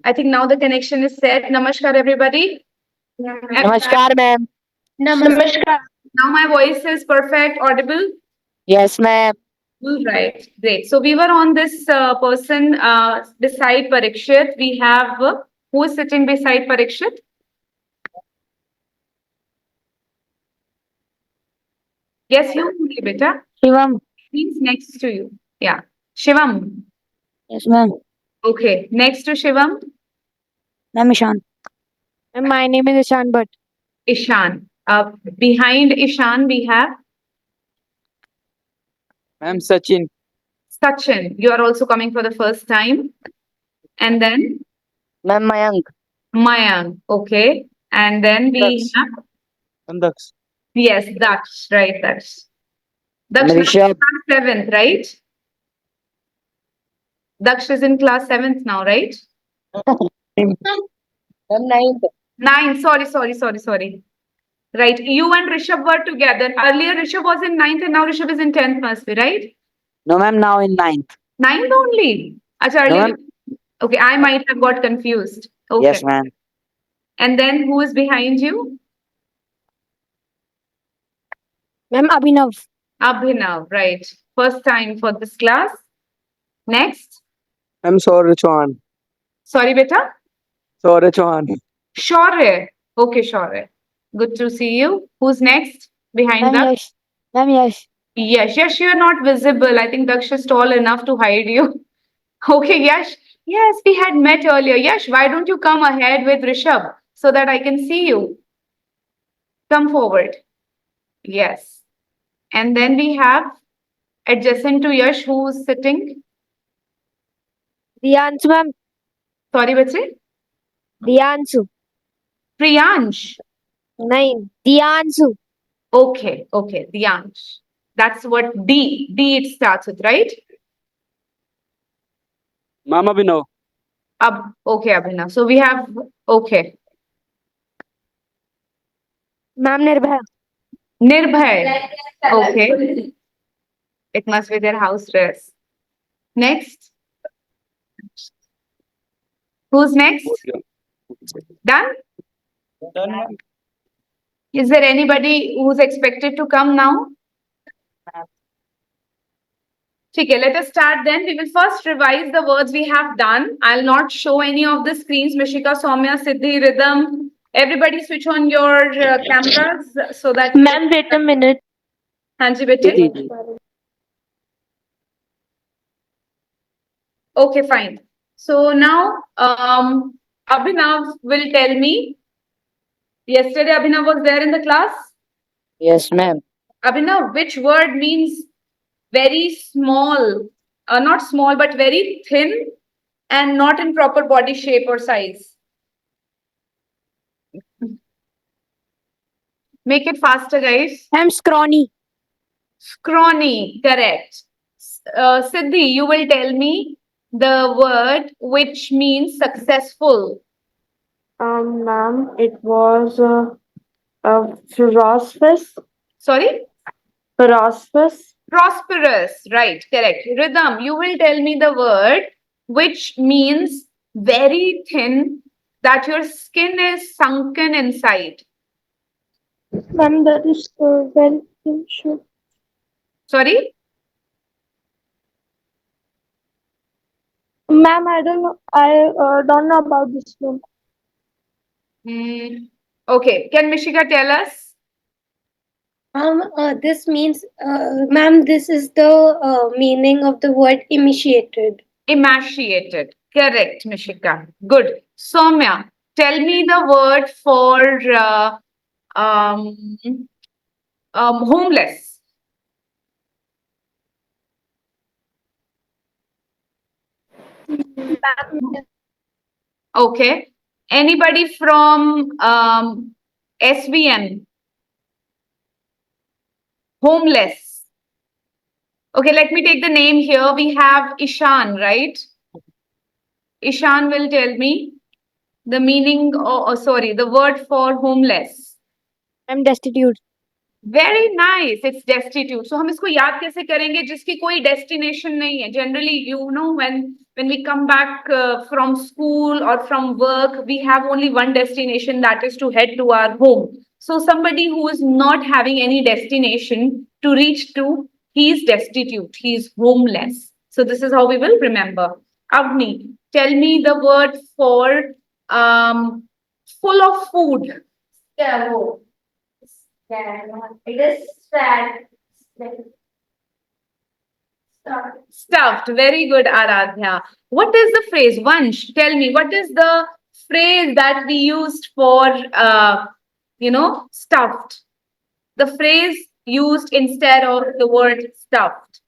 I think now the connection is set. Namaskar, everybody. Namaskar, ma'am. Namaskar. Now my voice is perfect, audible. Yes, ma'am. All right, great. So we were on this person beside Parikshit. We have who is sitting beside Parikshit? Yes, you only, beta. Shivam. Means next to you. Yeah. Shivam. Yes, ma'am. Okay. Next to Shivam, Ma'am Ishan. My name is Ishan Bhatt. Ishan. Behind Ishan, we have Ma'am Sachin. Sachin. You are also coming for the first time. And then Ma'am Mayank. Mayank. Okay. And then we Daksh. have, And Daksh. yes, Daksh. Right, Daksh. And Daksh is in Rishabh. class 7th, right? Daksh is in class 7th now, right? Ma'am ninth. 9th. Sorry. Right. You and Rishabh were together. Earlier, Rishabh was in 9th and now Rishabh is in 10th, must be, right? No, ma'am, now in ninth. 9th only. Acha, No, earlier. ma'am. Okay, I might have got confused. Okay. Yes, ma'am. And then who is behind you? Ma'am Abhinav. Abhinav, right. First time for this class. Next. Ma'am Saurya Chauhan. Sorry, beta. Saurya Chauhan. Shaurya. Okay, Shaurya. Good to see you. Who's next? Behind Ma'am that? Yash. Ma'am Yash. Yes, you're not visible. I think Daksh is tall enough to hide you. Okay, Yash. Yes, we had met earlier. Yash, why don't you come ahead with Rishabh so that I can see you? Come forward. Yes. And then we have adjacent to Yash who's sitting. Diyanshu, ma'am. Sorry, bache. Diyanshu. Priyansh. Nine. Diyanshu. Okay, Diyansh. That's what D it starts with, right? Ma'am Abhinav. Okay, Abhinav. So we have, okay. Ma'am Nirbhaya. Nirbhay. Okay. It must be their house dress. Next. Who's next? Done? Done, ma'am. Is there anybody who's expected to come now? Okay, let us start then. We will first revise the words we have done. I'll not show any of the screens. Mishika, Soumya, Siddhi, Rhythm. Everybody switch on your cameras so that... Ma'am, wait a minute. Hanji, bete. Okay, fine. So now, Abhinav will tell me. Yesterday, Abhinav was there in the class. Yes, ma'am. Abhinav, which word means very small, not small, but very thin and not in proper body shape or size? Make it faster, guys. Ma'am Scrawny. Scrawny, correct. Siddhi, you will tell me the word which means successful. Ma'am, it was prosperous. Sorry? Prosperous. Prosperous, right, correct. Rhythm, you will tell me the word which means very thin, that your skin is sunken inside. Ma'am, that is very sure. Sorry? Ma'am, I don't know. I don't know about this one. Okay, can Mishika tell us? This means, ma'am, this is the meaning of the word emaciated. Emaciated. Correct, Mishika. Good. Soumya, tell me the word for homeless. Okay. Anybody from SVM? Homeless. Okay, let me take the name here. We have Ishan, right? Ishan will tell me the meaning, the word for homeless. I'm destitute. Very nice. It's destitute. So हम इसको याद कैसे करेंगे जिसकी कोई destination नहीं है. Generally, you know, when we come back from school or from work, we have only one destination, that is to head to our home. So somebody who is not having any destination to reach to, he is destitute. He is homeless. So this is how we will remember. Avni, tell me the word for full of food. Sparrow. It is sad. Stuffed. Very good, Aradhya. What is the phrase? Vansh, tell me, what is the phrase that we used for, stuffed? The phrase used instead of the word stuffed.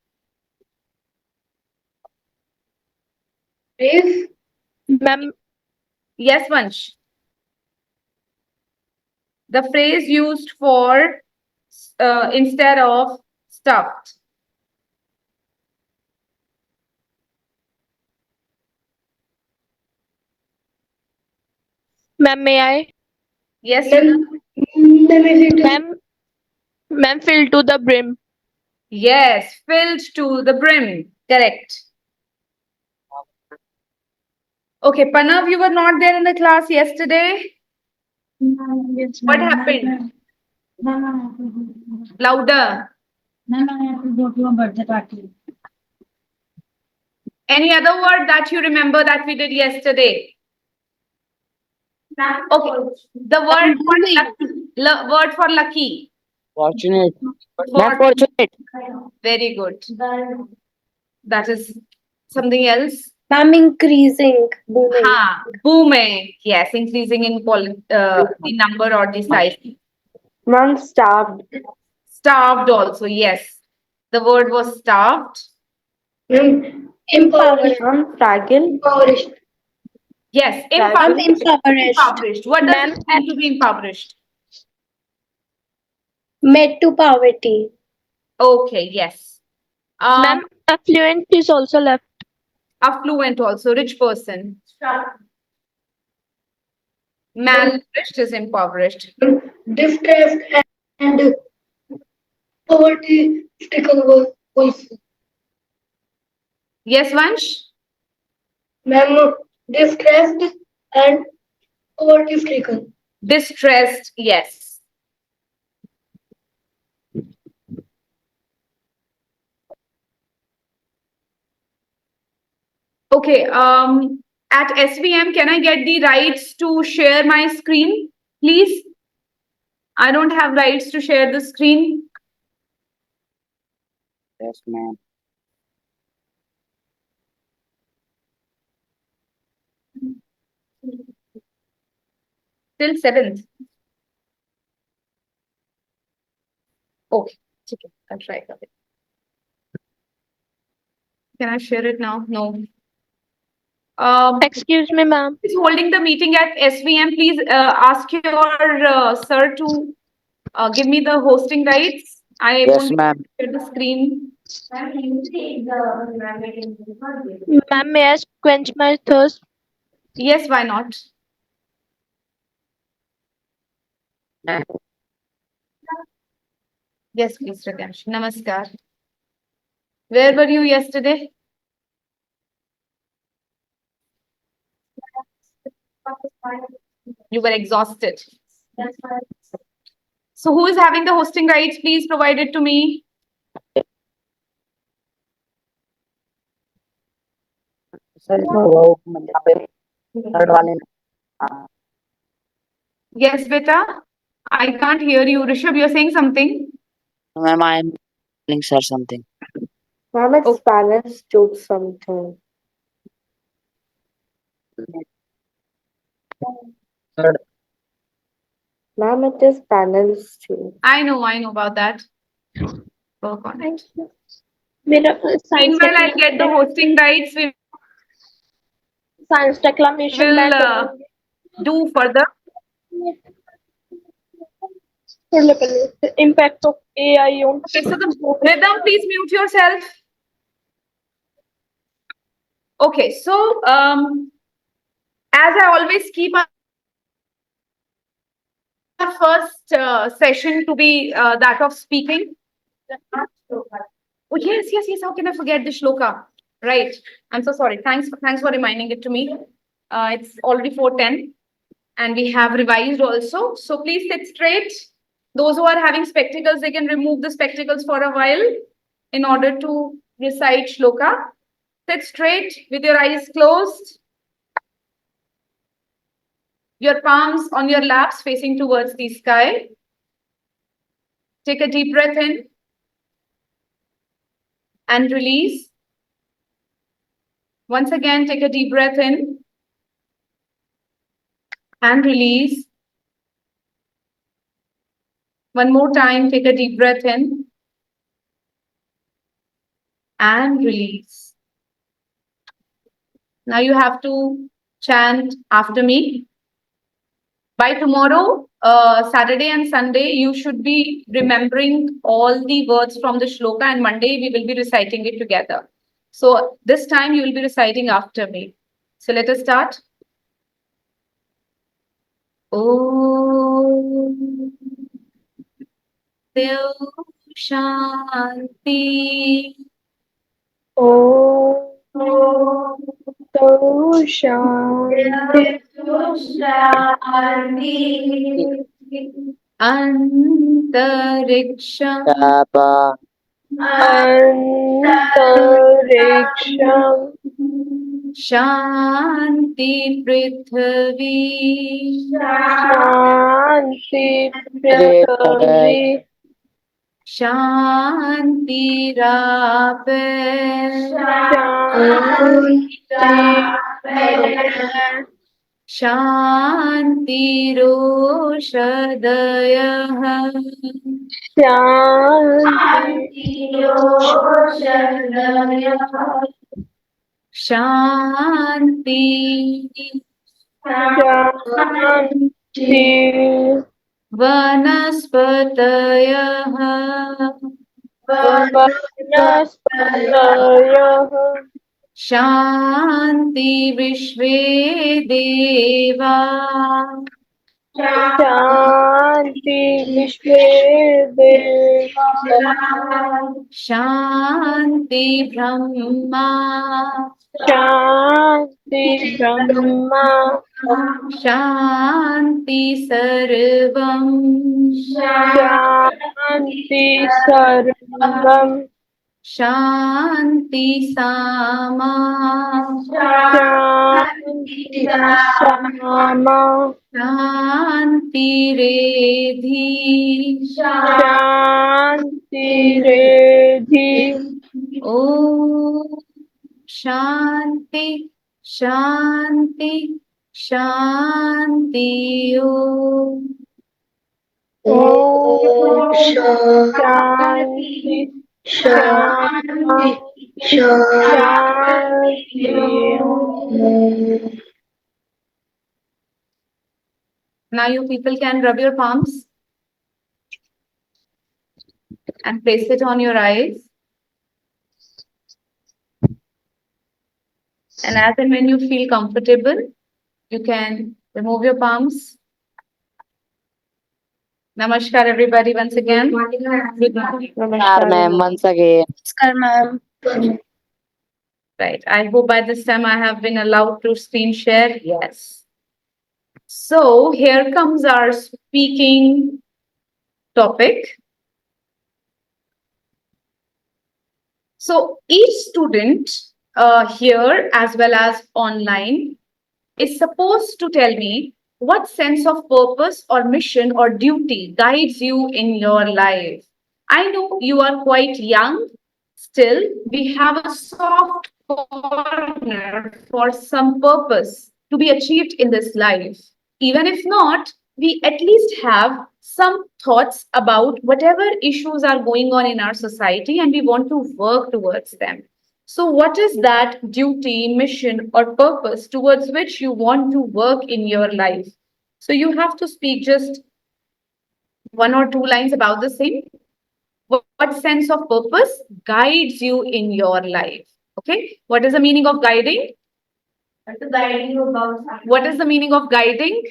If ma'am, Yes, Vansh. The phrase used for instead of stuffed. ma'am, may I? Yes, Yuna? Ma'am, fill to the brim. Yes, filled to the brim. Correct. Okay, Pranav, you were not there in the class yesterday. What happened? Louder. Ma'am, I have to go to a birthday party. Any other word that you remember that we did yesterday? Okay, the word for lucky. Word for lucky. Fortunate. For- Fortunate. Very good. That is something else. Ma'am, increasing. Booming. Ha, booming. Yes, increasing in the number or the size. Ma'am, starved. Starved also. Yes, the word was starved. Ma'am, Impoverished. Ma'am, fragile. Impoverished. Yes, Ma'am, impoverished. impoverished. Impoverished. What does it mean to be impoverished? Made to poverty. Okay. Yes. Ma'am, affluent is also left. Affluent also, rich person. Malnourished is impoverished. Distressed and poverty stricken also. Yes, Vansh? Ma'am, distressed and poverty stricken. Distressed, yes. Okay, at SVM, can I get the rights to share my screen, please? I don't have rights to share the screen. Yes, ma'am. Till 7th. Okay, okay, I'll try it. Can I share it now? No. Excuse me, ma'am. Is holding the meeting at SVM. Please ask your sir to give me the hosting rights. I Yes, won't ma'am. share the screen. Ma'am, may I quench my thirst? Yes, why not? Yes, please, Rakesh. Namaskar. Where were you yesterday? You were exhausted. So who is having the hosting rights? Please provide it to me. Sir वो मतलब पे third वाले Yes, beta. I can't hear you. Rishabh, you're saying something? Ma'am I am telling sir something. Ma'am, it's Spanish joke something. Third. Ma'am, it is panels too. I know about that. Work on it. Science Meanwhile, I'll get the hosting rights. We declamation. will do further. The impact of AI on. Okay, so the Rhythm, please mute yourself. Okay, so as I always keep our first session to be that of speaking. Oh, yes. How can I forget the shloka? Right. I'm so sorry. Thanks for reminding it to me. It's already 4:10 and we have revised also. So please sit straight. Those who are having spectacles, they can remove the spectacles for a while in order to recite shloka. Sit straight with your eyes closed. Your palms on your laps facing towards the sky. Take a deep breath in and release. Once again, take a deep breath in and release. One more time, take a deep breath in and release. Now you have to chant after me. By tomorrow, Saturday and Sunday, you should be remembering all the words from the shloka, and Monday we will be reciting it together. So this time you will be reciting after me. So let us start. Om Dev Shanti. Om Shanti. Antariksham Antariksham Shanti Prithvi Shanti Prithvi Shanti Rape Shanti Roshadayah Shanti Shanti Vanaspatayah Vanaspatayah Shanti Vishve Deva Shanti Vishvedeva Shanti Brahma Shanti Brahma Shanti Sarvam Shanti Sarvam Shanti Sama Shanti Sama Shanti Redhi Shanti Redhi Om Shanti Shanti Shanti Om Om Shanti Shanti. Now you people can rub your palms and place it on your eyes. And as and when you feel comfortable, you can remove your palms. Namaskar, everybody, once again. Namaskar, ma'am, once again. Namaskar, ma'am. Right. I hope by this time I have been allowed to screen share. Yes. So here comes our speaking topic. So each student here as well as online is supposed to tell me what sense of purpose or mission or duty guides you in your life. I know you are quite young. Still, we have a soft corner for some purpose to be achieved in this life. Even if not, we at least have some thoughts about whatever issues are going on in our society and we want to work towards them. So, what is that duty, mission, or purpose towards which you want to work in your life? So, you have to speak just one or two lines about the same. What sense of purpose guides you in your life? Okay. What is the meaning of guiding? What is the meaning of guiding?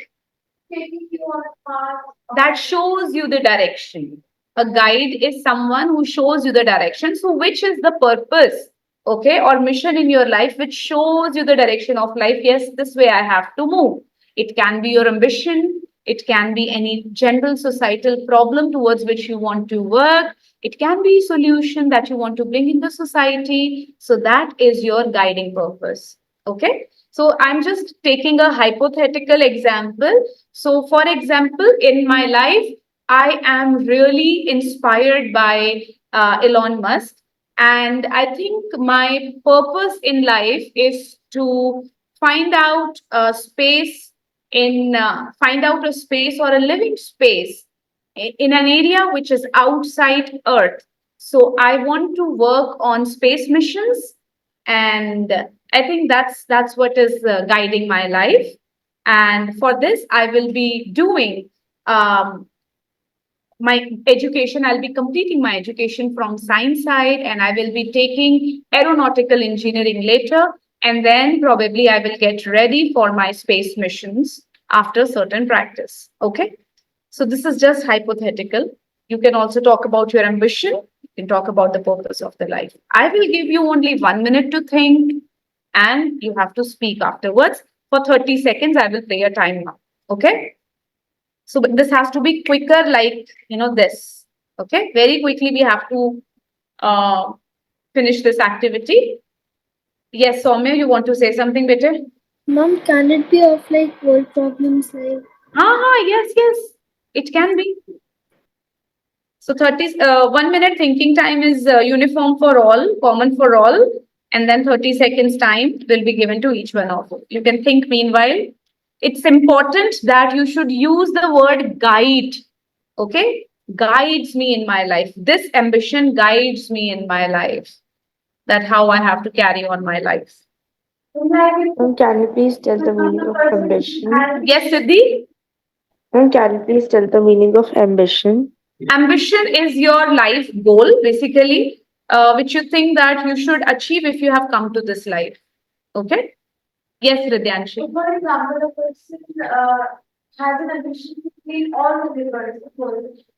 taking you on a path that shows you the direction. A guide is someone who shows you the direction. So, which is the purpose, okay, or mission in your life which shows you the direction of life? Yes, this way I have to move. It can be your ambition, it can be any general societal problem towards which you want to work, it can be solution that you want to bring in the society. So, that is your guiding purpose, okay? So I'm just taking a hypothetical example. So, for example, in my life, I am really inspired by Elon Musk. And I think my purpose in life is to find out a space find out a space or a living space in an area which is outside Earth. So I want to work on space missions, and I think that's what is guiding my life. And for this, I will be doing my education. I'll be completing my education from science side, and I will be taking aeronautical engineering later. And then probably I will get ready for my space missions after certain practice. Okay. So this is just hypothetical. You can also talk about your ambition. You can talk about the purpose of the life. I will give you only 1 minute to think, and you have to speak afterwards. For 30 seconds, I will play a timer. Okay. So but this has to be quicker, like this. Okay. Very quickly, we have to uh, finish this activity. Yes, Soumya, you want to say something better? Mom, can it be of like world problems like? Yes, yes, it can be. So 1 minute thinking time is uniform for all, common for all, and then 30 seconds time will be given to each one of you. You can think meanwhile. It's important that you should use the word guide. Okay? Guides me in my life. This ambition guides me in my life. That how I have to carry on my life. Ma'am, can you please tell the meaning of ambition? Yes, Siddhi? Ma'am, can you please tell the meaning of ambition? Ambition is your life goal, basically, which you think that you should achieve if you have come to this life. Okay? Yes, Ridyanshi. For example, a person has an ambition to clean all the rivers.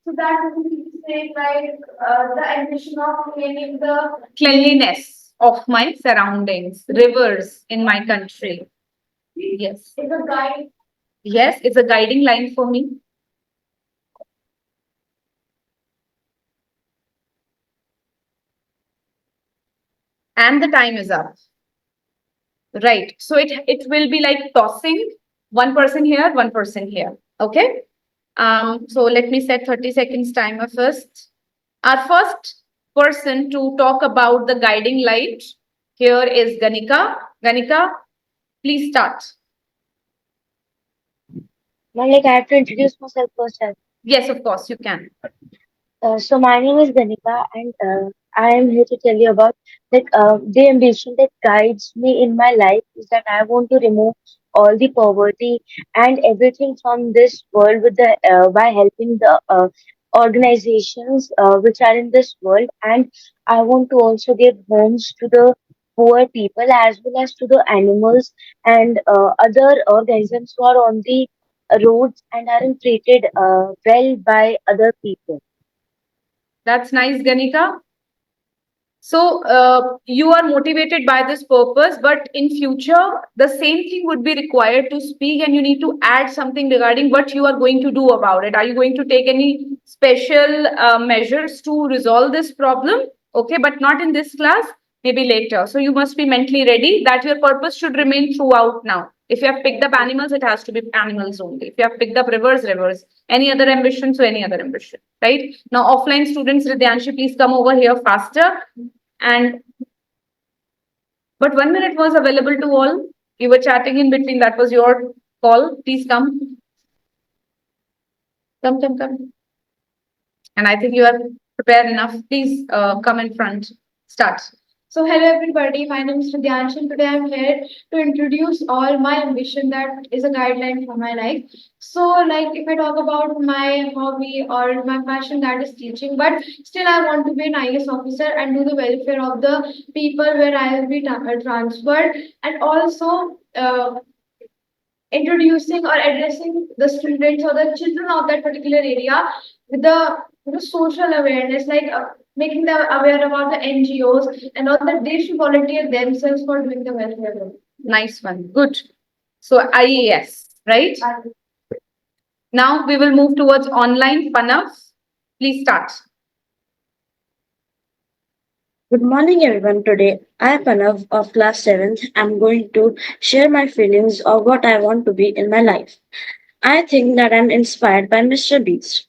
So that would be say like the ambition of cleaning the cleanliness of my surroundings, rivers in my country. Yes. It's a guide. Yes, it's a guiding line for me. And the time is up. Right. So it will be like tossing one person here, one person here. Okay. So let me set 30 seconds timer first. Our first person to talk about the guiding light here is Ganika. Ganika, please start. Ma'am, like I have to introduce myself first. Yes, of course, you can. So my name is Ganika, and I am here to tell you about the ambition that guides me in my life is that I want to remove all the poverty and everything from this world with the by helping the organizations which are in this world, and I want to also give homes to the poor people as well as to the animals and other organisms who are on the roads and aren't treated well by other people. That's nice, Ganika. So you are motivated by this purpose, but in future, the same thing would be required to speak, and you need to add something regarding what you are going to do about it. Are you going to take any special measures to resolve this problem? Okay, but not in this class, maybe later. So you must be mentally ready that your purpose should remain throughout now. If you have picked up animals, it has to be animals only. If you have picked up rivers, rivers. Any other ambition, so any other ambition, right? Now, offline students, Ridyanshi, please come over here faster. And but 1 minute was available to all. You were chatting in between. That was your call. Please come. Come. And I think you are prepared enough. Please come in front. Start. So hello everybody, my name is Ridyansh and today I'm here to introduce all my ambition that is a guideline for my life. So like if I talk about my hobby or my passion, that is teaching, but still I want to be an IAS officer and do the welfare of the people where I will be transferred, and also introducing or addressing the students or the children of that particular area with the social awareness, like making them aware about the NGOs and all that they should volunteer themselves for doing the welfare work. Nice one. Good. So IAS, right? Now we will move towards online. Pranav, please start. Good morning, everyone. Today, I am Pranav of class 7th. I'm going to share my feelings of what I want to be in my life. I think that I'm inspired by Mr. Beast.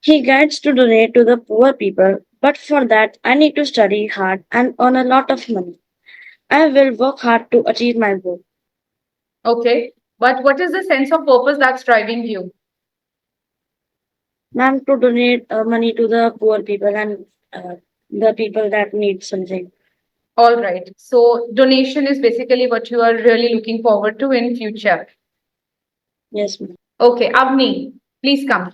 He guides to donate to the poor people, but for that, I need to study hard and earn a lot of money. I will work hard to achieve my goal. Okay. But what is the sense of purpose that's driving you? Ma'am, to donate money to the poor people and the people that need something. All right. So donation is basically what you are really looking forward to in future. Yes, ma'am. Okay. Avni, please come.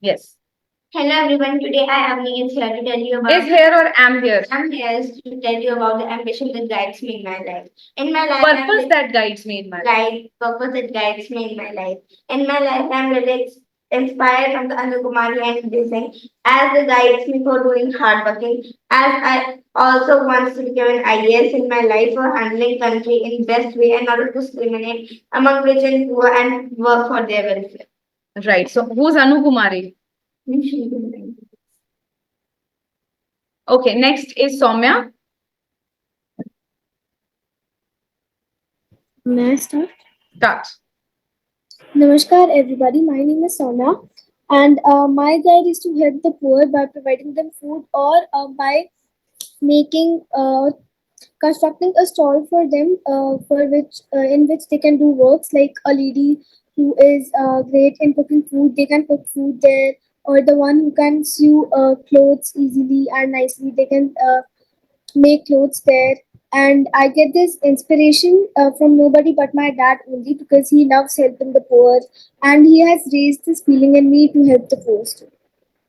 Yes. Hello everyone, today I am here to tell you about Is here or am here? I'm here to tell you about the ambition that guides me in my life. In my life, I'm Purpose that guides me in my life. right purpose that guides me in my life. In my life, I'm really inspired from the Anukumari and Desing as they guides me for doing hard working. As I also want to become an IAS in my life for handling country in best way and not to discriminate among rich and poor and work for their welfare. Right. So who's Anu Kumari? Okay. Next is Soumya. May I start? Start. Namaskar, everybody. My name is Soumya, and my guide is to help the poor by providing them food or by making constructing a stall for them for which in which they can do works like a lady who is great in cooking food. They can cook food there, or the one who can sew clothes easily and nicely. They can make clothes there. And I get this inspiration from nobody but my dad only because he loves helping the poor and he has raised this feeling in me to help the poor too.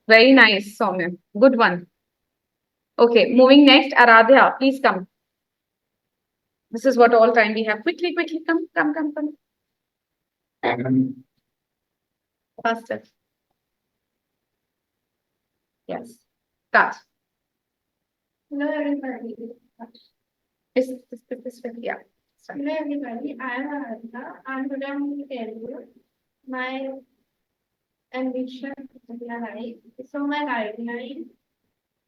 Very nice, Soumya. Good one. Okay. Moving next, Aradhya, please come. This is what all time we have. Quickly, quickly, come. Faster. Yes. Start. Hello everybody. This yeah. Start. Hello everybody, I am Aradhana and today I'm going to tell you my ambition in my life. So my guideline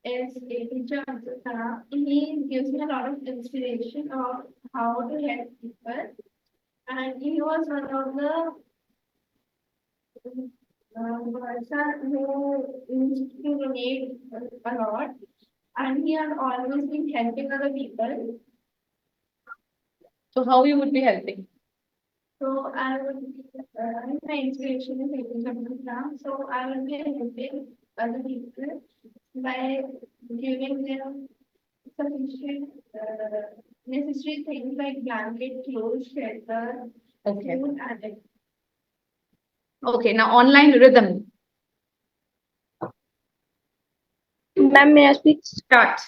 is APJ Abdul Kalam. He gives me a lot of inspiration of how to help people, and he was one of the person who used to donate a lot, and he has always been helping other people. So how you would be helping? So I would be, my inspiration is APJ Abdul Kalam. So I will be helping other people by giving them sufficient necessary things like blanket, clothes, shelter, Okay. food, and everything. Okay. Now online rhythm. Ma'am, may I speak? Start.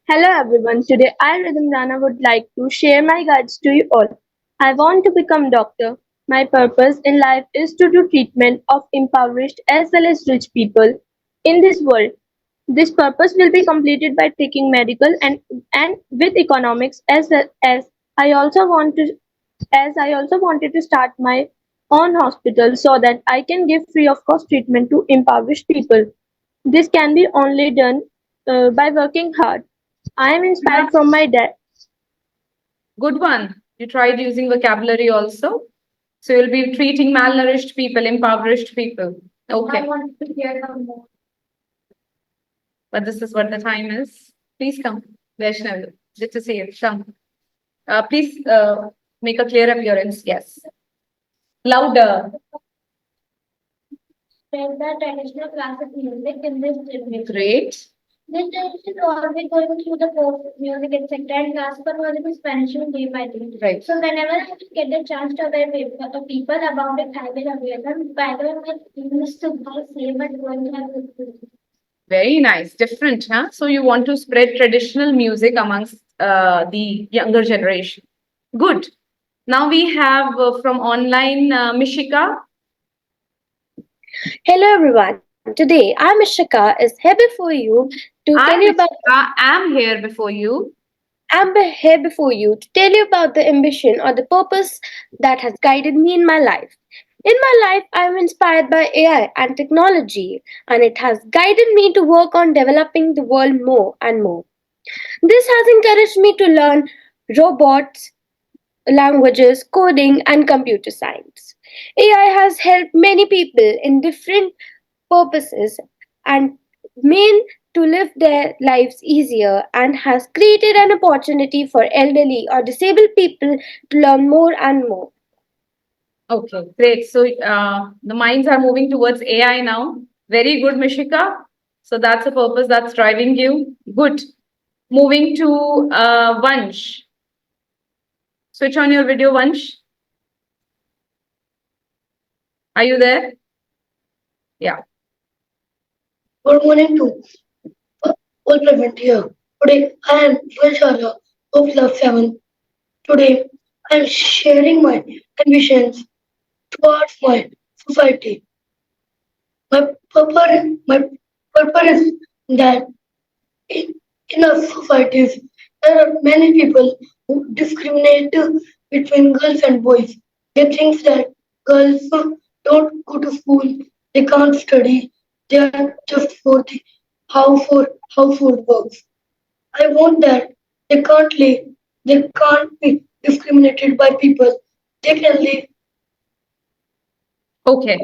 Hello everyone. Today I, Rhythm Rana, would like to share my guides to you all. I want to become doctor. My purpose in life is to do treatment of impoverished as well as rich people in this world. This purpose will be completed by taking medical and with economics as well as I also want to as I also wanted to start my own hospital so that I can give free of cost treatment to impoverished people. This can be only done by working hard. I am inspired from my dad. Good one. You tried using vocabulary also. So you'll be treating malnourished people, impoverished people. Okay. I want to hear some more. But this is what the time is. Please come. Vaishnav, good to see you. Come. Please make a clear appearance. Yes. Louder. There's the traditional classic music in this generation. Great. This generation is always going through the folk music, etc. And classical was in Spanish day by day. Right. So whenever I get the chance to aware people about it, I will aware them. By the way, my English to be same but going to have Very nice. Different, huh? So you want to spread traditional music amongst the younger generation. Good. Now we have from online Mishika. Hello everyone. Today I'm Ishika is here before you to tell you about I am here before you. I'm here before you to tell you about the ambition or the purpose that has guided me in my life. In my life, I'm inspired by AI and technology, and it has guided me to work on developing the world more and more. This has encouraged me to learn robots, languages, coding, and computer science. AI has helped many people in different purposes and mean to live their lives easier and has created an opportunity for elderly or disabled people to learn more and more. Okay, great. So the minds are moving towards AI now. Very good, Mishika. So that's a purpose that's driving you. Good. Moving to Vansh. Switch on your video, Vansh. Are you there? Yeah. Good morning to all present here. Today I am Valshara of Class 7. Today I am sharing my ambitions towards my society. My purpose is that in our societies there are many people who discriminate between girls and boys. They think that girls don't go to school, they can't study, they are just for the household works. I want that they can't be discriminated by people. They can live Okay.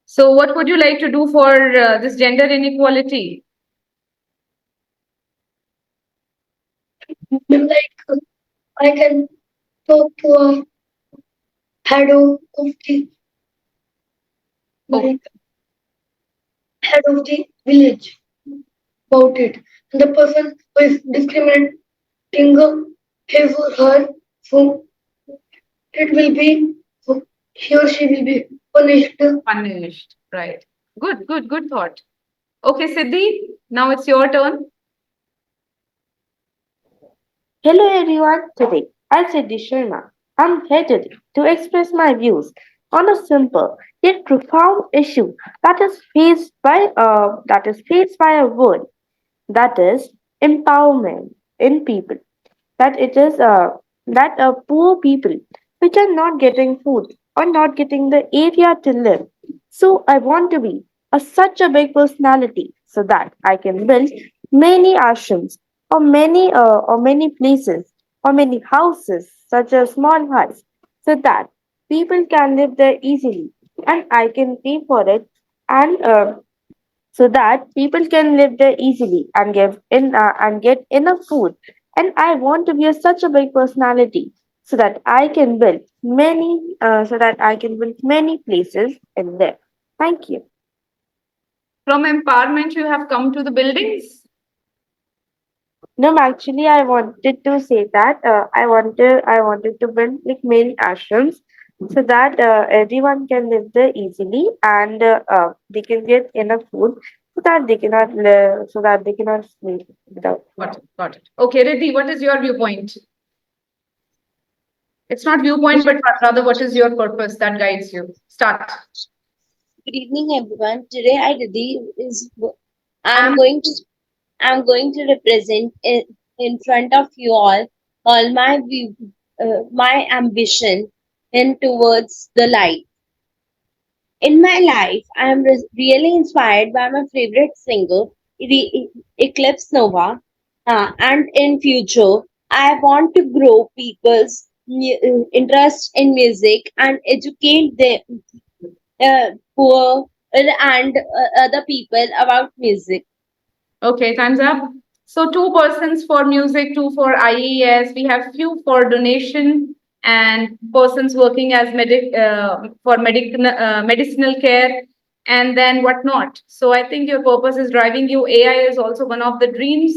So what would you like to do for this gender inequality? like I can talk to a head of the Oh, like head of the village about it. And the person who is discriminating his or her, so it will be so he or she will be punished. punished. Right. Good thought. Okay, Siddhi, now it's your turn. Hello everyone, today I'm Siddhi Sharma. I'm here today to express my views on a simple yet profound issue that is faced by a world, that is empowerment in people. That it is that poor people which are not getting food or not getting the area to live. So I want to be such a big personality so that I can build many ashrams or many places or many houses such as small huts so that people can live there easily and I can pay for it and so that people can live there easily and and get enough food. And I want to be such a big personality so that I can build many places in there. Thank you. From empowerment, you have come to the buildings. No, actually, I wanted to say that I wanted to build like many ashrams so that everyone can live there easily and they can get enough food so that they cannot sleep without. Got it. Okay, Riddhi, what is your viewpoint? It's not viewpoint, but rather what is your purpose that guides you? Start. Good evening, everyone. Today, I'm going to I'm going to represent in front of you all my view, my ambition in towards the light. In my life, I am really inspired by my favorite singer, Eclipse Nova, and in future, I want to grow people's interest in music and educate them poor and other people about music. Okay, time's up. So 2 persons for music, 2 for IES. We have few for donation and persons working as medicinal care and then whatnot. So I think your purpose is driving you. AI is also one of the dreams.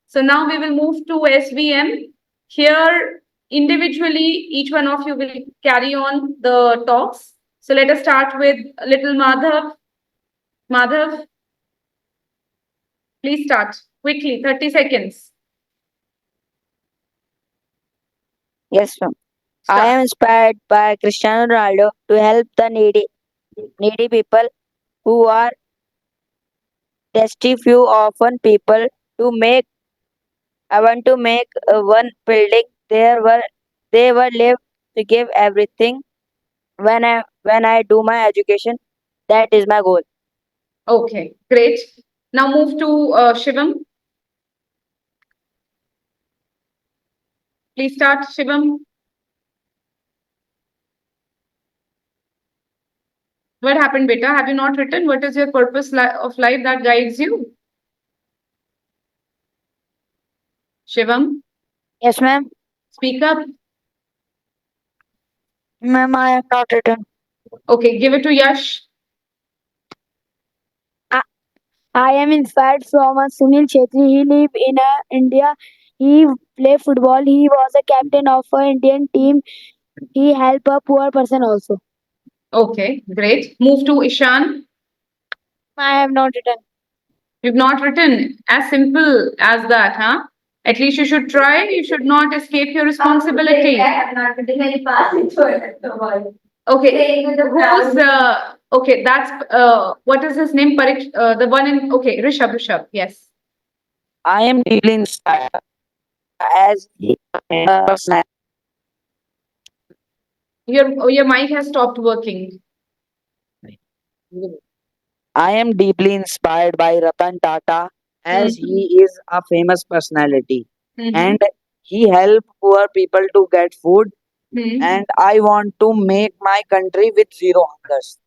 So now we will move to SVM. Here, individually, each one of you will carry on the talks. So let us start with little Madhav. Madhav, please start quickly, 30 seconds. Yes, ma'am. I Start. am inspired by Cristiano Ronaldo to help the needy people who are destitute often people to make. I want to make one building. They were live to give everything when I do my education. That is my goal. Okay, great. Now move to Shivam. Please start, Shivam. What happened, beta? Have you not written? What is your purpose of life that guides you? Shivam, Yes, ma'am. speak up. Ma'am, I have not written. Okay, give it to Yash. I, I am inspired from a Sunil Chetri. He live in India. He play football. He was a captain of a Indian team. He help a poor person also. Okay, great. Move to Ishan. I have not written. You've not written. As simple as that, huh? At least you should try. You should not escape your responsibility. I have not written any past at the world. Okay, Saying with the who's proud- okay? That's what is his name? The one in okay, Rishabh. Yes. I am deeply inspired as a person. Your mic has stopped working. I am deeply inspired by Ratan Tata as he is a famous personality Mhm. and he help poor people to get food Hmm. and I want to make my country with zero hungers.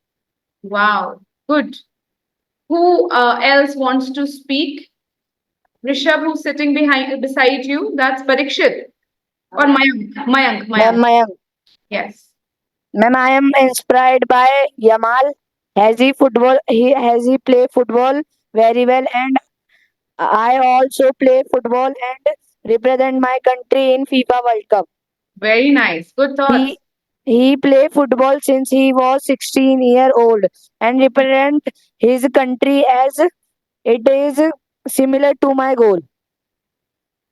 Wow, good. Who else wants to speak? Rishabh, who's sitting beside you? That's Parikshit or Mayank. Ma'am, Yes. ma'am, I am inspired by Yamal. Has he play football very well and I also play football and represent my country in FIFA World Cup. Very nice. Good thoughts. He play football since he was 16-year old and represent his country as it is similar to my goal.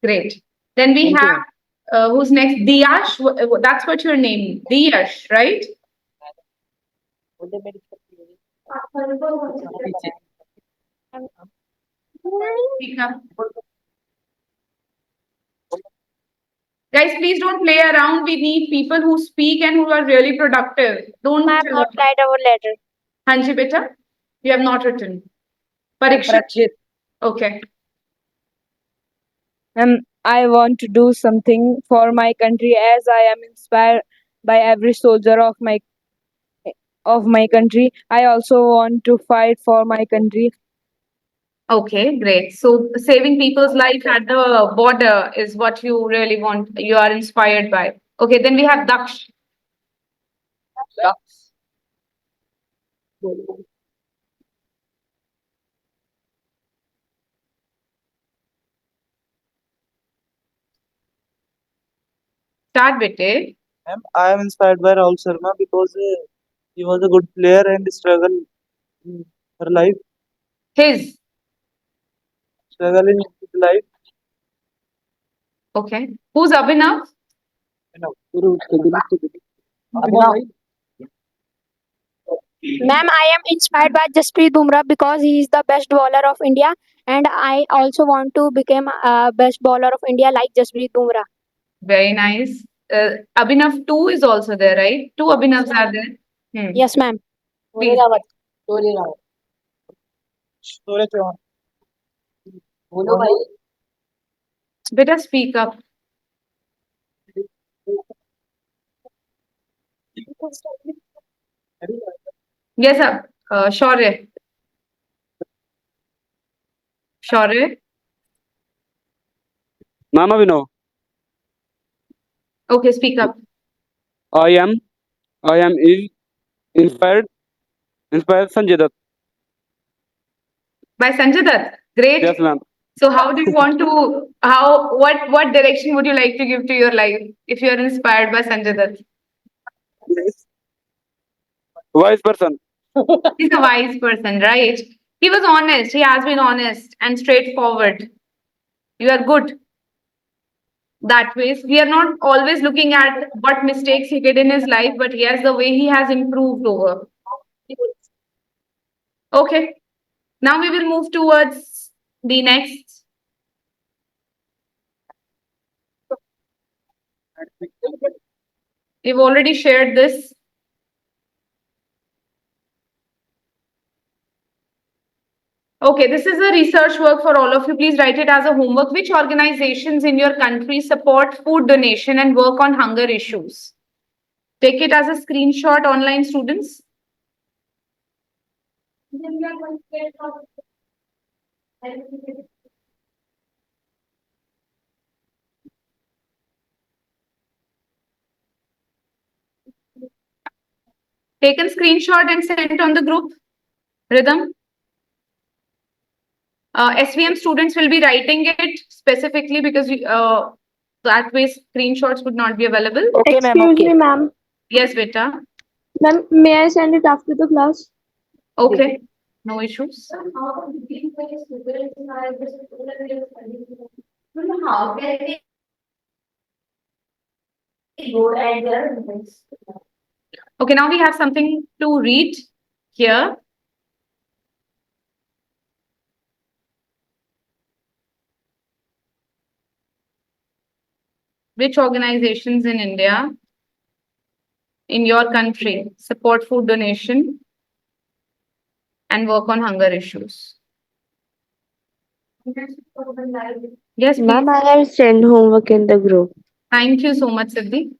Great. Then we Thank you, have who's next? Diyash. That's what your name, Diyash, right? Speak up. Guys, please don't play around. We need people who speak and who are really productive. Don't. I have not write our letter. Hanji, beta, you have not written. Parikshit. Okay. I want to do something for my country as I am inspired by every soldier of my country. I also want to fight for my country. Okay, great. So saving people's life at the border is what you really want. You are inspired by. Okay, then we have Daksh. Start with it. I am inspired by Rahul Sharma because he was a good player and struggle in her life, His. struggle in his life. Okay. Who's Abhinav? Ma'am, I am inspired by Jasprit Bumrah because he is the best bowler of India and I also want to become a best bowler of India like Jasprit Bumrah. Very nice. Abhinav 2 is also there, right? Two Abhinavs are there. Hmm. Yes, ma'am. Please. Better speak up. Yes, sir. Shaurya. Shaurya. Mama Vino. Okay, speak up. I am inspired Sanjay Dutt. By Sanjay Dutt. Great. Yes, ma'am. So how do you want to what direction would you like to give to your life if you are inspired by Sanjay Dutt? Wise person. He's a wise person, right? He was honest. He has been honest and straightforward. You are good. that ways. We are not always looking at what mistakes he did in his life, but yes, the way he has improved over. Okay, now we will move towards the next. We've already shared this. Okay, this is a research work for all of you. Please write it as a homework. Which organizations in your country support food donation and work on hunger issues? Take it as a screenshot, online students. Take a screenshot and send it on the group. Rhythm. SVM students will be writing it specifically because that way screenshots would not be available. Okay, ma'am. Excuse Okay. me, ma'am. Yes, beta. Ma'am, may I send it after the class? Okay, no issues. How can we go and there? Okay, now we have something to read here. Which organizations in India, in your country, support food donation and work on hunger issues? Yes, please. Ma'am, I have sent homework in the group. Thank you so much, Siddhi.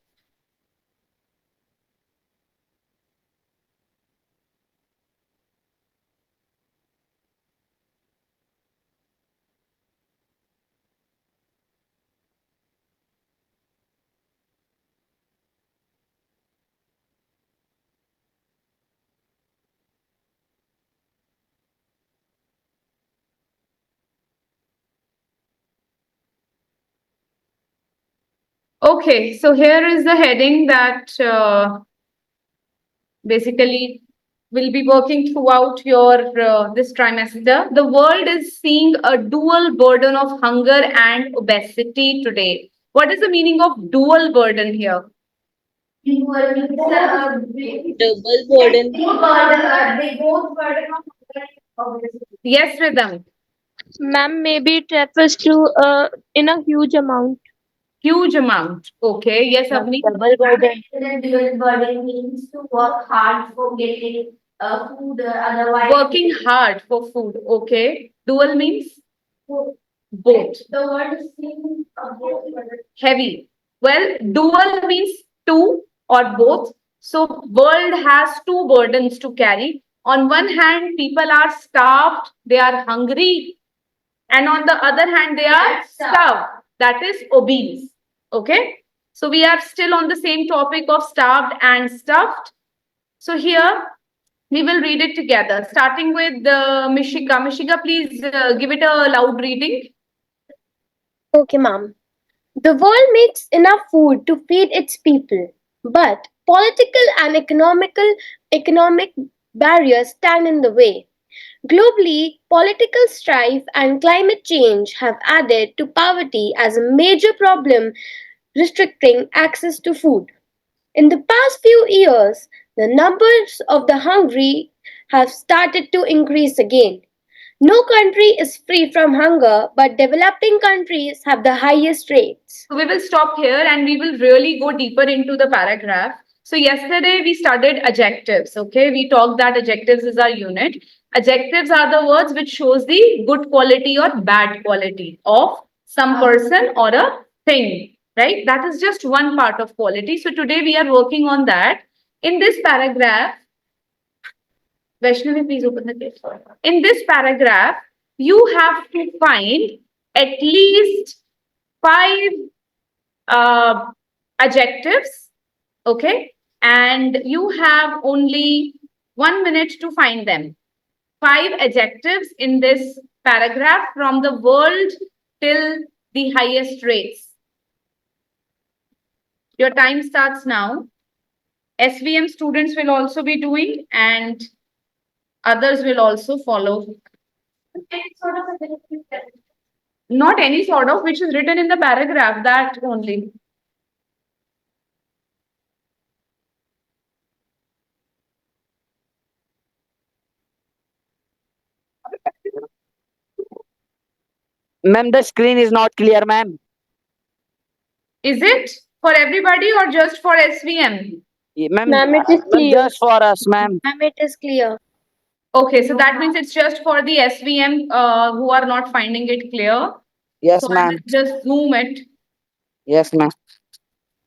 Okay, so here is the heading that basically will be working throughout your this trimester. The world is seeing a dual burden of hunger and obesity today. What is the meaning of dual burden here? Double burden. Yes, Rhythm. Ma'am, maybe it refers to in a huge amount. Huge amount. Okay. Yes, Avni. Double burden. Dual burden means to work hard for getting food, otherwise Working hard for food. Okay. Dual means both. the word is seen Heavy. Well, dual means two or both. So world has two burdens to carry. On one hand, people are starved, they are hungry, and on the other hand, they are starved. That is obese. Okay. So we are still on the same topic of starved and stuffed. So here we will read it together, starting with Mishika. Mishika, please give it a loud reading. Okay, ma'am. The world makes enough food to feed its people, but political and economic barriers stand in the way. Globally, political strife and climate change have added to poverty as a major problem restricting access to food. In the past few years, the numbers of the hungry have started to increase again. No country is free from hunger, but developing countries have the highest rates. So we will stop here and we will really go deeper into the paragraph. So yesterday we studied adjectives. Okay, we talked that adjectives is our unit. Adjectives are the words which shows the good quality or bad quality of some person or a thing, right? That is just one part of quality. So today we are working on that. In this paragraph, Vaishnavi, please open the page. In this paragraph, you have to find at least 5 adjectives, okay? And you have only 1 minute to find them. 5 adjectives in this paragraph from the world till the highest rates. Your time starts now. SVM students will also be doing and others will also follow. Not any sort of, which is written in the paragraph, that only. Ma'am, the screen is not clear, ma'am. Is it for everybody or just for SVM? Ma'am, Ma'am, it is ma'am, clear. just for us, ma'am. Ma'am, it is clear. Okay, so that means it's just for the SVM who are not finding it clear. Yes, So I ma'am. will just zoom it. Yes, ma'am.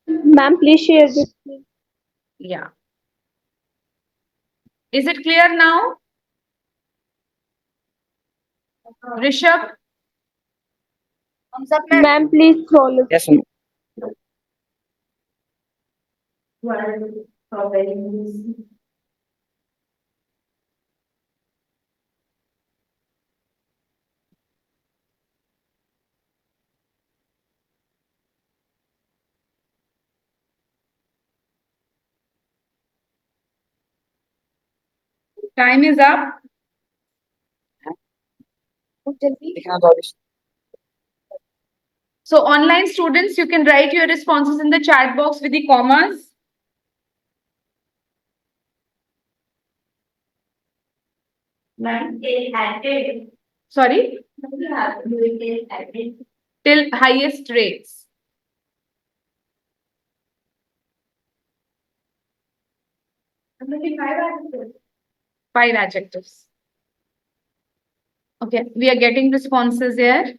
Ma'am, please share this. Yeah. Is it clear now? Rishabh? Ma'am, please scroll it. Yes, ma'am. Time is up. So online students, you can write your responses in the chat box with the commas. Sorry? Till highest rates. Five adjectives. Okay, we are getting responses here.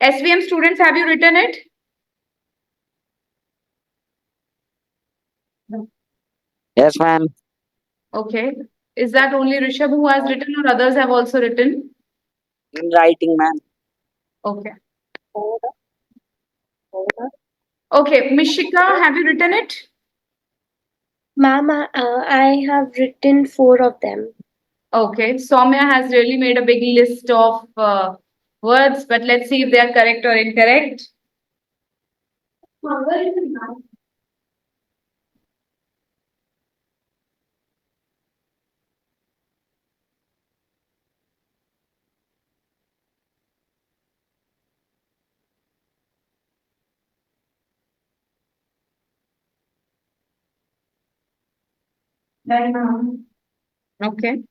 SVM students, have you written it? Yes, ma'am. Okay. Is that only Rishabh who has written or others have also written? I'm writing, ma'am. Okay. Okay, Mishika, have you written it? Ma'am, I have written 4 of them. Okay, Soumya has really made a big list of words, but let's see if they are correct or incorrect. Okay.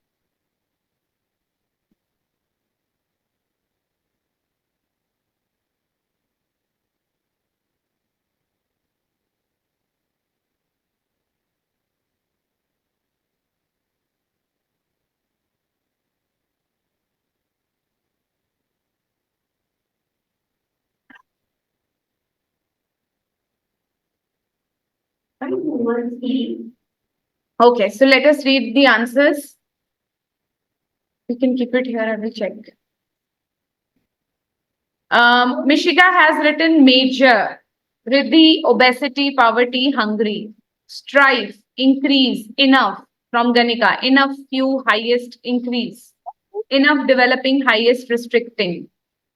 Okay, so let us read the answers. We can keep it here, I will check. Mishika has written major, Riddhi, obesity, poverty, hungry, strife, increase, enough from Ganika, enough, few, highest, increase, enough, developing, highest, restricting,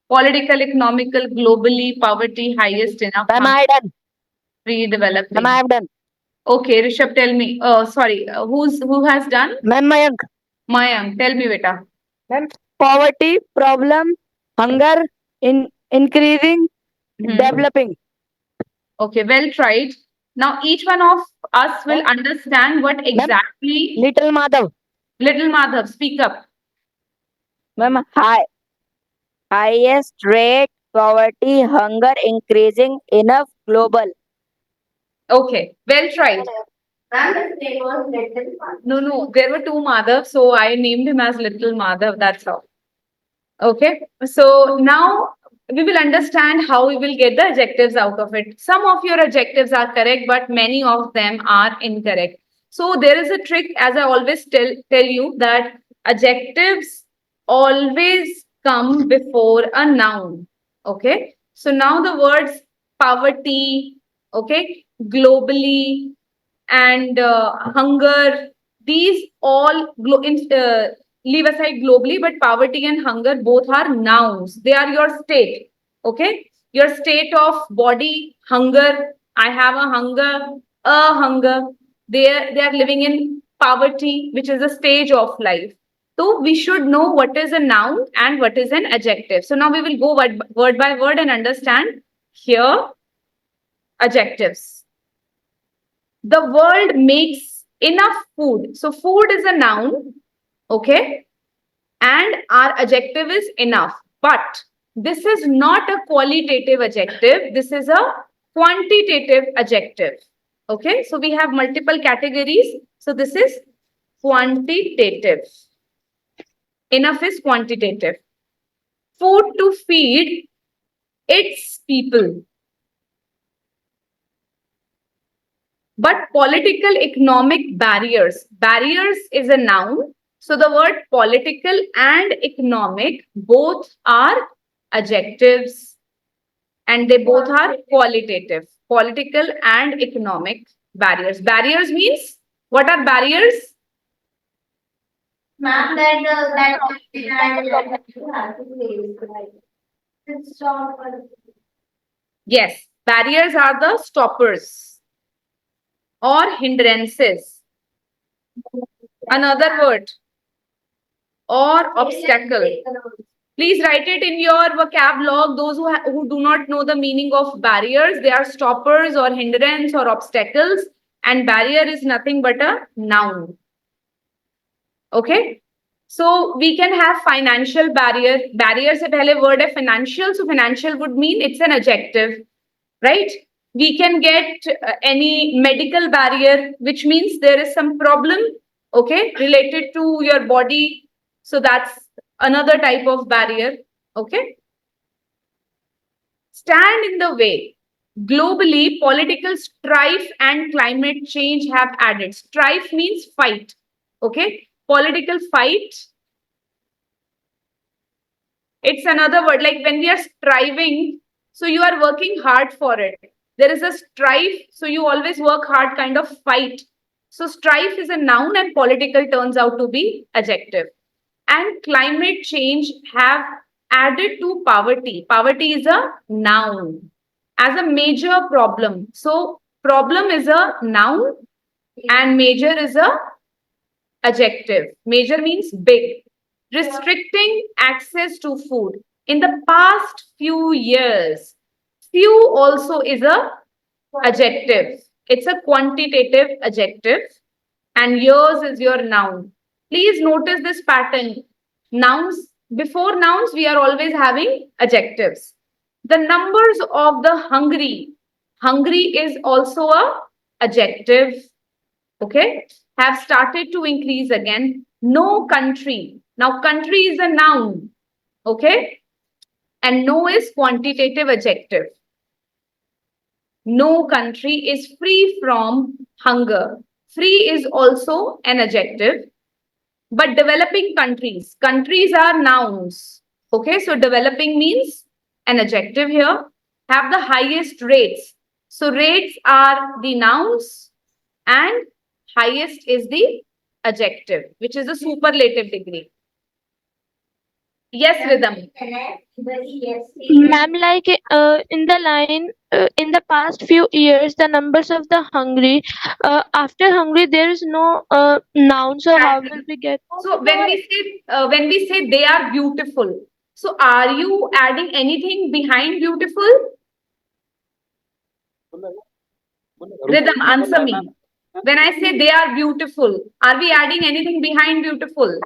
political, economical, globally, poverty, highest, enough, Ma'am, I done. redeveloping. Ma'am, I have done. Okay, Rishabh, tell me. Sorry, who has done? Ma'am, Mayank. Mayank, tell me, beta. Ma'am, poverty, problem, hunger, increasing, developing. Okay, well tried. Now each one of us will understand what exactly. Little Madhav. Little Madhav, speak up. Ma'am, highest rate, poverty, hunger, increasing, enough, global. Okay, well tried. No, there were two Madhav, so I named him as Little Madhav. That's all. Okay, so now we will understand how we will get the adjectives out of it. Some of your adjectives are correct, but many of them are incorrect. So there is a trick, as I always tell you, that adjectives always come before a noun. Okay, so now the words poverty, okay, globally, and hunger, these all leave aside globally, but poverty and hunger both are nouns. They are your state. Okay, your state of body, hunger. I have a hunger. They are living in poverty, which is a stage of life. So we should know what is a noun and what is an adjective. So now we will go word by word and understand here adjectives. The world makes enough food. So food is a noun, okay? And our adjective is enough. But this is not a qualitative adjective. This is a quantitative adjective. Okay, so we have multiple categories. So this is quantitative. Enough is quantitative. Food to feed its people. But political economic barriers. Barriers is a noun. So the word political and economic both are adjectives and they both are qualitative. Political and economic barriers. Barriers means, what are barriers? Ma'am, that you have to stop. Yes, barriers are the stoppers or hindrances. Another word, or obstacle. Please write it in your vocab log. Those who do not know the meaning of barriers, they are stoppers or hindrance or obstacles, and barrier is nothing but a noun. Okay, so we can have financial barrier. Barrier se pehle word hai financial, so financial would mean it's an adjective, right? We can get any medical barrier, which means there is some problem, okay, related to your body. So that's another type of barrier, okay? Stand in the way. Globally, political strife and climate change have added. Strife means fight, okay? Political fight. It's another word, like when we are striving, so you are working hard for it. There is a strife, so you always work hard, kind of fight. So strife is a noun and political turns out to be adjective. And climate change have added to poverty. Poverty is a noun as a major problem. So problem is a noun and major is a adjective. Major means big. Restricting access to food. In the past few years, few also is a adjective. It's a quantitative adjective and years is your noun. Please notice this pattern. Nouns, before nouns, we are always having adjectives. The numbers of the hungry. Hungry is also a adjective. Okay, have started to increase again. No country. Now, country is a noun. Okay, and no is quantitative adjective. No country is free from hunger. Free is also an adjective. But developing countries. Countries are nouns. Okay, so developing means an adjective here. Have the highest rates. So rates are the nouns and highest is the adjective, which is a superlative degree. Yes, Rhythm. Ma'am, like in the line, in the past few years, the numbers of the hungry, after hungry, there is no noun. So how will we get? So when we say they are beautiful, so are you adding anything behind beautiful? Rhythm, answer me. When I say they are beautiful, are we adding anything behind beautiful?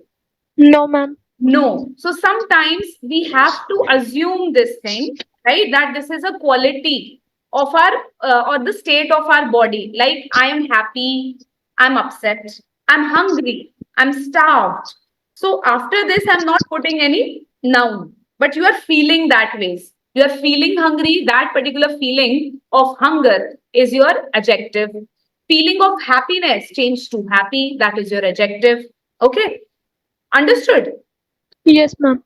No, ma'am. No. So sometimes we have to assume this thing, right? That this is a quality of our or the state of our body. Like I am happy, I'm upset, I'm hungry, I'm starved. So after this, I'm not putting any noun, but you are feeling that ways. You are feeling hungry, that particular feeling of hunger is your adjective. Feeling of happiness changed to happy, that is your adjective. Okay, understood? Yes, ma'am.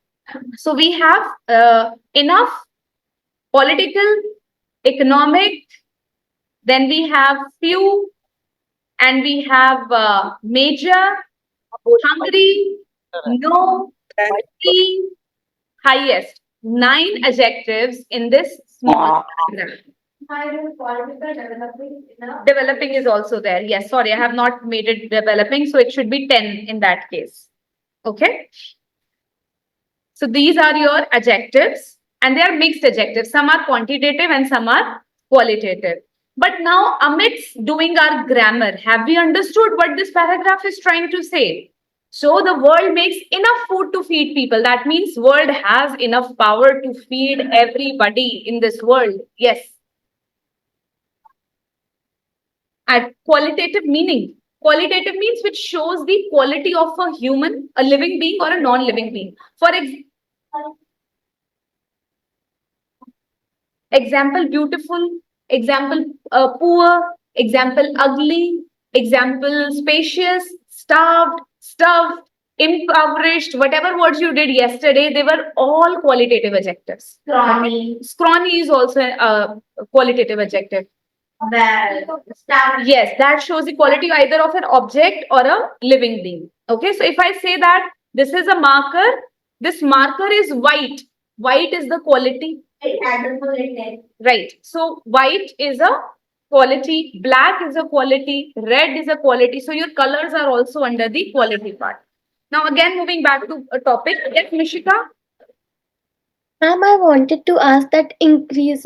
So we have enough political, economic, then we have few, and we have major, hungry, no, free, highest. 9 adjectives in this small paragraph. Developing is also there. Yes, sorry, I have not made it developing, so it should be 10 in that case. Okay. So these are your adjectives, and they are mixed adjectives. Some are quantitative and some are qualitative. But now, amidst doing our grammar, have we understood what this paragraph is trying to say? So the world makes enough food to feed people. That means world has enough power to feed everybody in this world. Yes. At qualitative meaning. Qualitative means which shows the quality of a human, a living being, or a non-living being. For example, beautiful, example, poor, example, ugly, example, spacious, starved, stuffed, impoverished, whatever words you did yesterday, they were all qualitative adjectives. Scrawny. Scrawny is also a qualitative adjective. Well, Yes, that shows the quality either of an object or a living being. Okay, so if I say that this is a marker, this marker is white. White is the quality. it has a bullet. Right. So white is a quality, black is a quality, red is a quality. So your colors are also under the quality part. Now again, moving back to a topic. Yes, Mishika. Ma'am, I wanted to ask that increase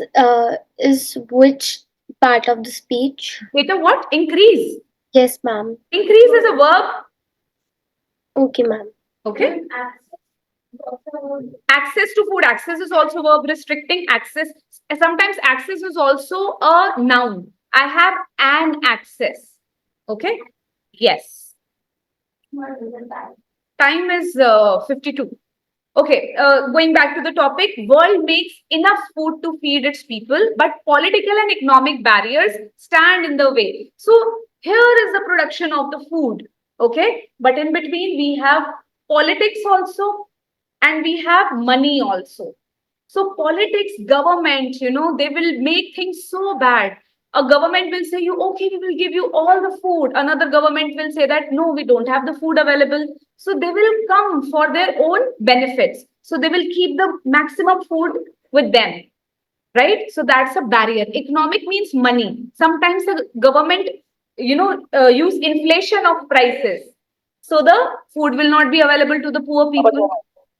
is which part of the speech? Wait, a what? Increase. Yes, ma'am. Increase is a verb. Okay, ma'am. Okay. Access to food. Access is also verb. Restricting access. Sometimes access is also a noun. I have an access. Okay. Yes. Time is 52. Okay, going back to the topic, world makes enough food to feed its people, but political and economic barriers stand in the way. So here is the production of the food, okay? But in between, we have politics also, and we have money also. So politics, government, they will make things so bad. A government will say you, okay, we will give you all the food. Another government will say that, no, we don't have the food available. So they will come for their own benefits. So they will keep the maximum food with them, right? So that's a barrier. Economic means money. Sometimes the government, use inflation of prices. So the food will not be available to the poor people,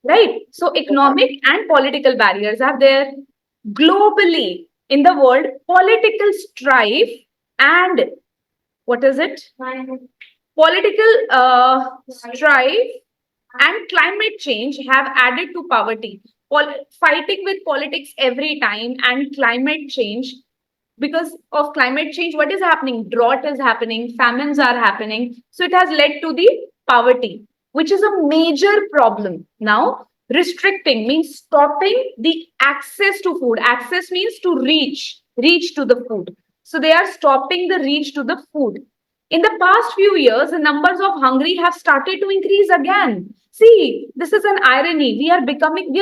right? So economic and political barriers are there. Globally, in the world, political strife and what is it? Political strife and climate change have added to poverty. Fighting with politics every time and climate change, because of climate change, what is happening? Drought is happening, famines are happening. So it has led to the poverty, which is a major problem. Now, restricting means stopping the access to food. Access means to reach to the food. So they are stopping the reach to the food. In the past few years, the numbers of hungry have started to increase again. See, this is an irony. We are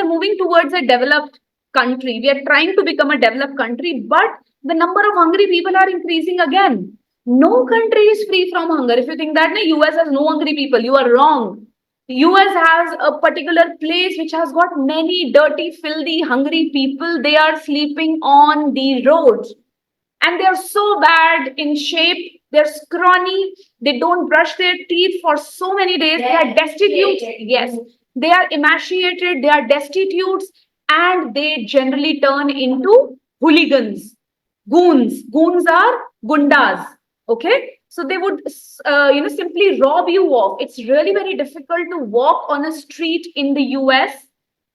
moving towards a developed country. We are trying to become a developed country, but the number of hungry people are increasing again. No country is free from hunger. If you think that the US has no hungry people, you are wrong. US has a particular place which has got many dirty, filthy, hungry people. They are sleeping on the roads and they are so bad in shape. They're scrawny. They don't brush their teeth for so many days. They are destitute. Yes, they are emaciated. They are destitute, and they generally turn into hooligans. Goons are gundas. Okay, so they would, simply rob you off. It's really very difficult to walk on a street in the US,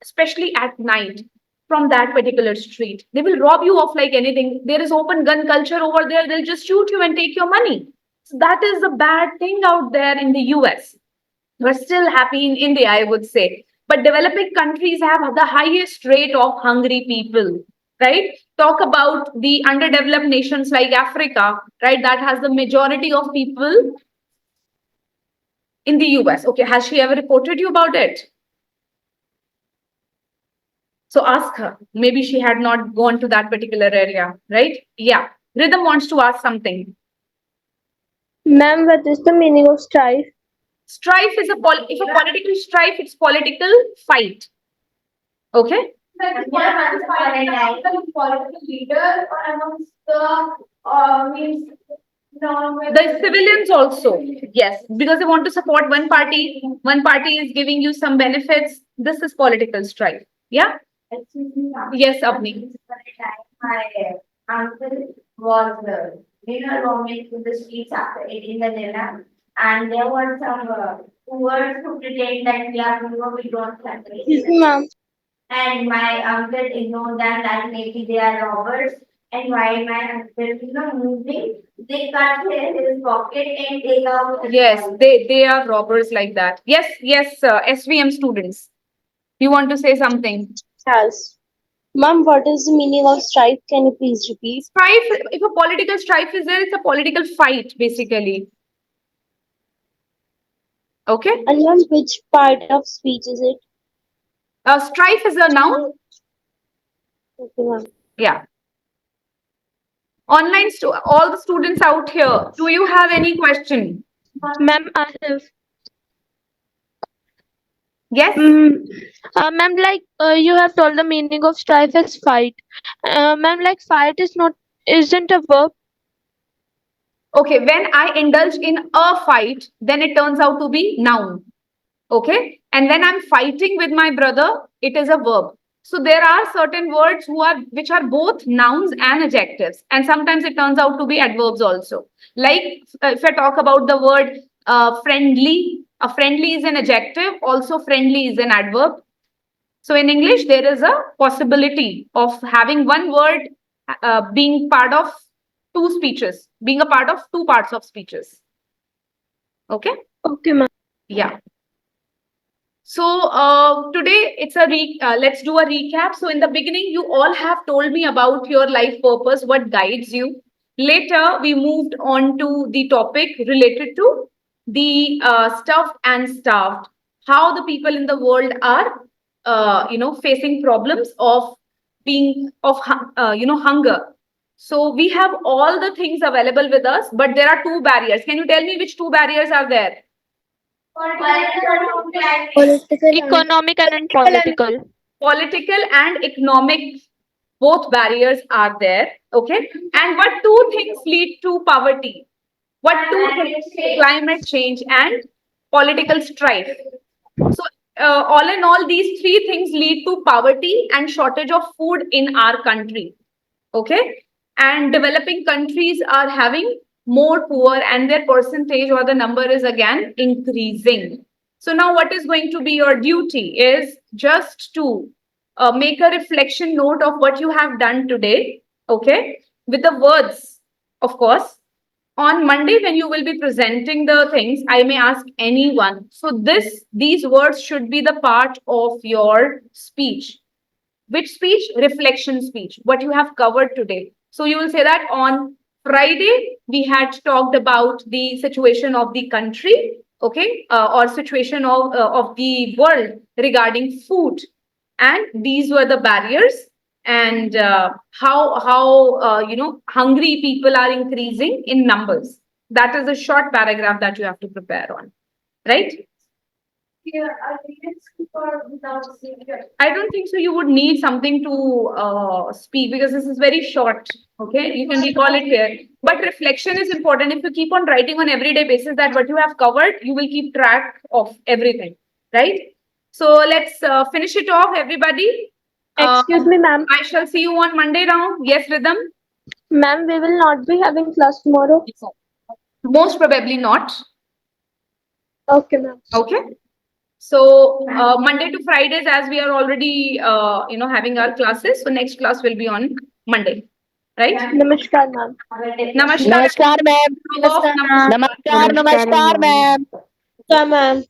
especially at night. From that particular street, they will rob you of like anything. There is open gun culture over there. They'll just shoot you and take your money. So that is the bad thing out there in the US. We're still happy in India, I would say. But developing countries have the highest rate of hungry people, right? Talk about the underdeveloped nations like Africa, right? That has the majority of people in the US. Okay, has she ever reported you about it? So ask her. Maybe she had not gone to that particular area, right? Yeah. Rhythm wants to ask something. Ma'am, what is the meaning of strife? Strife is if a political strife, it's political fight. Okay? Political leader or amongst the means The civilians also, yes, because they want to support one party is giving you some benefits. This is political strife. Yeah. Yes, Apni. My uncle was dinner roaming through the streets after eating the dinner, and there were some poor who pretend that we are poor, we don't have Excuse me, ma'am. and my uncle ignored them that maybe they are robbers. And while my uncle, moving, they cut his pocket and take out his Yes, wallet. they are robbers like that. Yes, SVM students. You want to say something? Yes. Ma'am, what is the meaning of strife? Can you please repeat? Strife, if a political strife is there, it's a political fight, basically. Okay? And ma'am, which part of speech is it? Strife is a noun. Okay, ma'am. Yeah. All the students out here, do you have any question? Ma'am, I have. Yes? Ma'am, you have told the meaning of strife as fight. Ma'am, fight isn't a verb. Okay, when I indulge in a fight, then it turns out to be noun. Okay? And when I'm fighting with my brother, it is a verb. So there are certain words which are both nouns and adjectives. And sometimes it turns out to be adverbs also. Like if I talk about the word friendly, a friendly is an adjective, also friendly is an adverb. So in English, there is a possibility of having one word being part of two speeches, being a part of two parts of speeches. Okay? Okay, ma'am. Yeah. So today it's let's do a recap. So in the beginning, you all have told me about your life purpose, what guides you. Later, we moved on to the topic related to the stuffed and starved, how the people in the world are, facing problems of hunger. So we have all the things available with us, but there are two barriers. Can you tell me which two barriers are there? Economic and political. Political and economic, both barriers are there. Okay. And what two things lead to poverty? What two things? Climate change and political strife. So all in all, these three things lead to poverty and shortage of food in our country. Okay. And developing countries are having more poor, and their percentage or the number is again increasing. So now what is going to be your duty is just to make a reflection note of what you have done today, okay, with the words, of course. On Monday, when you will be presenting the things, I may ask anyone. So these words should be the part of your speech. Which speech? Reflection speech, what you have covered today. So you will say that on Friday, we had talked about the situation of the country, okay, or situation of the world regarding food. And these were the barriers, and how hungry people are increasing in numbers. That is a short paragraph that you have to prepare on, right? I don't think so. You would need something to speak because this is very short. Okay, you can recall it here. But reflection is important. If you keep on writing on everyday basis that what you have covered, you will keep track of everything, right? So let's finish it off, everybody. Excuse me, ma'am. I shall see you on Monday now. Yes, Rhythm? Ma'am, we will not be having class tomorrow. Most probably not. Okay, ma'am. Okay. So Monday to Fridays, as we are already having our classes, so next class will be on Monday, right? Namaskar, ma'am. Namaskar. Namaskar, ma'am. Namaskar. Namaskar, namaskar, ma'am. Namaskar, ma'am.